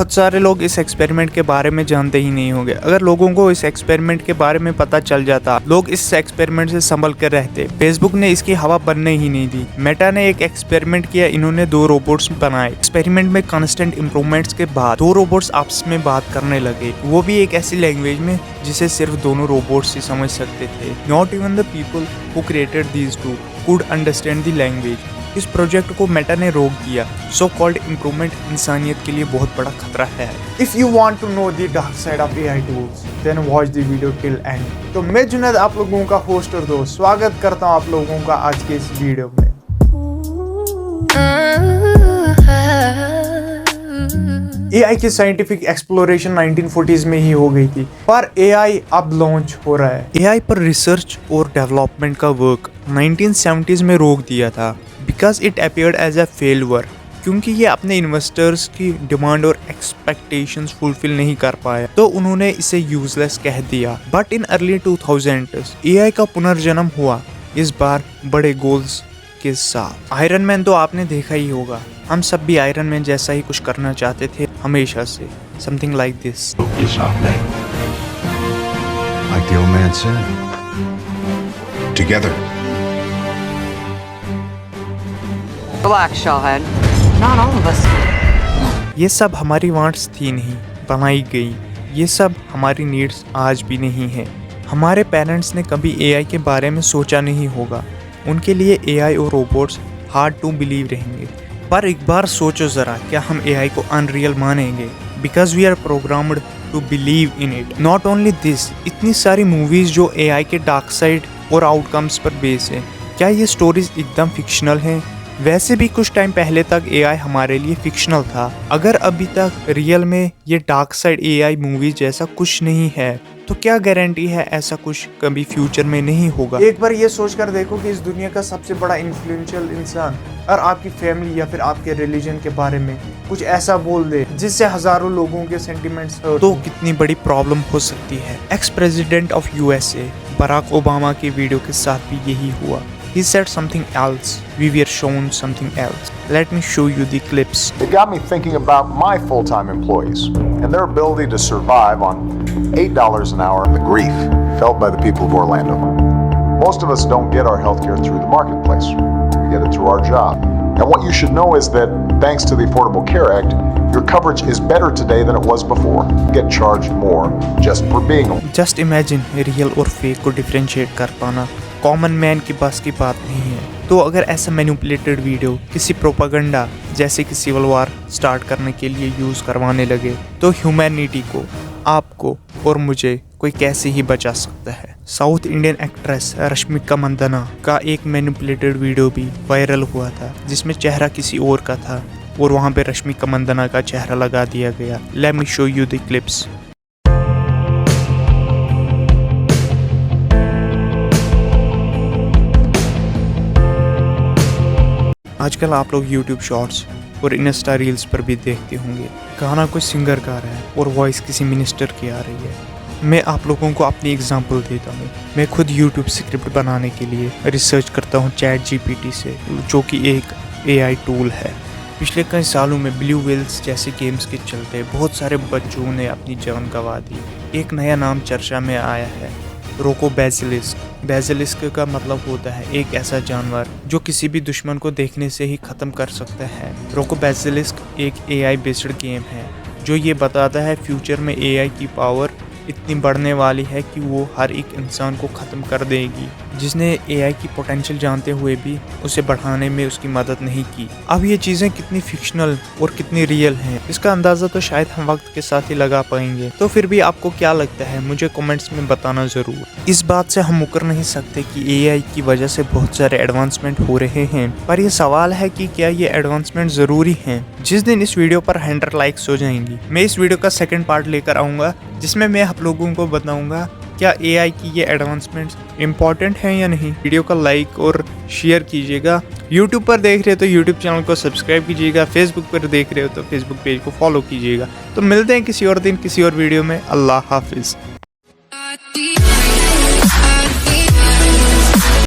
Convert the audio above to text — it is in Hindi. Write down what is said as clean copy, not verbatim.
बहुत सारे लोग इस एक्सपेरिमेंट के बारे में जानते ही नहीं होंगे। अगर लोगों को इस एक्सपेरिमेंट के बारे में पता चल जाता, लोग इस एक्सपेरिमेंट से संभल कर रहते। फेसबुक ने इसकी हवा बनने ही नहीं दी। मेटा ने एक एक्सपेरिमेंट किया, इन्होंने 2 रोबोट्स बनाए। एक्सपेरिमेंट में कांस्टेंट इंप्रूवमेंट्स के बाद 2 रोबोट्स आपस में बात करने लगे, वो भी एक ऐसी लैंग्वेज में जिसे सिर्फ दोनों रोबोट्स ही समझ सकते थे। Not even the people who created these two could understand the language. इस प्रोजेक्ट को मेटा ने रोक दिया। सो कॉल्ड इम्प्रूवमेंट इंसानियत के लिए बहुत बड़ा खतरा है। If you want to know the dark side of AI tools then watch the video till end. तो मैं जुनैद आप लोगों का होस्ट और दोस्त स्वागत करता हूं आप लोगों का आज के इस वीडियो में। एआई की साइंटिफिक एक्सप्लोरेशन 1940s में ही हो गई थी, पर एआई अब लॉन्च हो रहा है। एआई पर रिसर्च और डेवलपमेंट का वर्क 1970s में रोक दिया था because it appeared as a failure, क्योंकि ये अपने इन्वेस्टर्स की डिमांड और एक्सपेक्टेशंस फुलफिल नहीं कर पाया, तो उन्होंने इसे यूजलेस कह दिया। But in early 2000s AI का पुनर्जन्म हुआ, इस बार बड़े गोल्स के साथ। आयरन मैन तो आपने देखा ही होगा, हम सब भी आयरन मैन जैसा ही कुछ करना चाहते थे हमेशा से। Something like this. Like the old man said, together. Relax, Shawhead. Not all of us. ये सब हमारी वांट्स थी नहीं, बनाई गई। ये सब हमारी नीड्स आज भी नहीं है। हमारे पेरेंट्स ने कभी एआई के बारे में सोचा नहीं होगा। उनके लिए एआई और रोबोट्स हार्ड टू बिलीव रहेंगे। पर एक बार सोचो ज़रा, क्या हम एआई को अनरियल मानेंगे? Because we are programmed to believe in it. Not only this, इतनी सारी मूवीज़ जो एआई के डार्क साइड और आउटकम्स पर बेस है, क्या ये स्टोरीज एकदम फिक्शनल हैं? वैसे भी कुछ टाइम पहले तक एआई हमारे लिए फिक्शनल था। अगर अभी तक रियल में ये डार्क साइड एआई मूवीज जैसा कुछ नहीं है, तो क्या गारंटी है ऐसा कुछ कभी फ्यूचर में नहीं होगा? एक बार ये सोचकर देखो कि इस दुनिया का सबसे बड़ा इन्फ्लुएंशियल इंसान और आपकी फैमिली या फिर आपके रिलीजन के बारे में कुछ ऐसा बोल दे जिससे हजारों लोगों के सेंटिमेंट्स तो कितनी बड़ी प्रॉब्लम हो सकती है। Ex president of USA Barack Obama के वीडियो के साथ भी यही हुआ। He said something else. We were shown something else. Let me show you the clips. It got me thinking about my full-time employees and their ability to survive on $8 an hour and the grief felt by the people of Orlando. Most of us don't get our healthcare through the marketplace. We get it through our job. And what you should know is that thanks to the Affordable Care Act, your coverage is better today than it was before. You get charged more just for being on. Just imagine real और fake को differentiate कर पाना कॉमन मैन की बस की बात नहीं है। तो अगर ऐसा मैनिपुलेटेड वीडियो किसी प्रोपागेंडा जैसे कि सिविल वार स्टार्ट करने के लिए यूज़ करवाने लगे, तो ह्यूमैनिटी को, आपको और मुझे कोई कैसे ही बचा सकता है? South Indian actress Rashmika Mandanna का एक मैनिपुलेटेड वीडियो भी वायरल हुआ था, जिसमें चेहरा किसी और का था और वहाँ पे रश्मिका मंदाना का चेहरा लगा दिया गया। Let me show you the clips. आजकल आप लोग YouTube शॉर्ट्स और इंस्टा रील्स पर भी देखते होंगे, गाना कोई सिंगर गा रहा है और वॉइस किसी मिनिस्टर की आ रही है। मैं आप लोगों को अपनी एग्जांपल देता हूँ। मैं खुद YouTube स्क्रिप्ट बनाने के लिए रिसर्च करता हूँ ChatGPT से, जो कि एक AI टूल है। पिछले कई सालों में ब्लू व्हेल्स जैसे गेम्स के चलते बहुत सारे बच्चों ने अपनी जान गंवा दी। एक नया नाम चर्चा में आया है, रोकोबेसिलिस्क। बेसिलिस्क का मतलब होता है एक ऐसा जानवर जो किसी भी दुश्मन को देखने से ही ख़त्म कर सकता है। रोकोबेसिलिस्क एक एआई बेस्ड गेम है जो ये बताता है फ्यूचर में एआई की पावर इतनी बढ़ने वाली है कि वो हर एक इंसान को ख़त्म कर देगी, जिसने एआई की पोटेंशियल जानते हुए भी उसे बढ़ाने में उसकी मदद नहीं की। अब ये चीज़ें कितनी फिक्शनल और कितनी रियल हैं, इसका अंदाज़ा तो शायद हम वक्त के साथ ही लगा पाएंगे। तो फिर भी आपको क्या लगता है, मुझे कमेंट्स में बताना ज़रूर। इस बात से हम मुकर नहीं सकते कि एआई की वजह से बहुत सारे एडवांसमेंट हो रहे हैं, पर यह सवाल है कि क्या ये एडवांसमेंट ज़रूरी हैं? जिस दिन इस वीडियो पर 100 लाइक्स हो जाएंगी, मैं इस वीडियो का सेकेंड पार्ट लेकर आऊँगा, जिसमें मैं आप लोगों को बताऊंगा क्या एआई की ये एडवांसमेंट्स इम्पॉर्टेंट हैं या नहीं। वीडियो का लाइक और शेयर कीजिएगा। यूट्यूब पर देख रहे हो तो यूट्यूब चैनल को सब्सक्राइब कीजिएगा। फेसबुक पर देख रहे हो तो फेसबुक पेज को फॉलो कीजिएगा। तो मिलते हैं किसी और दिन किसी और वीडियो में। अल्लाह हाफिज़।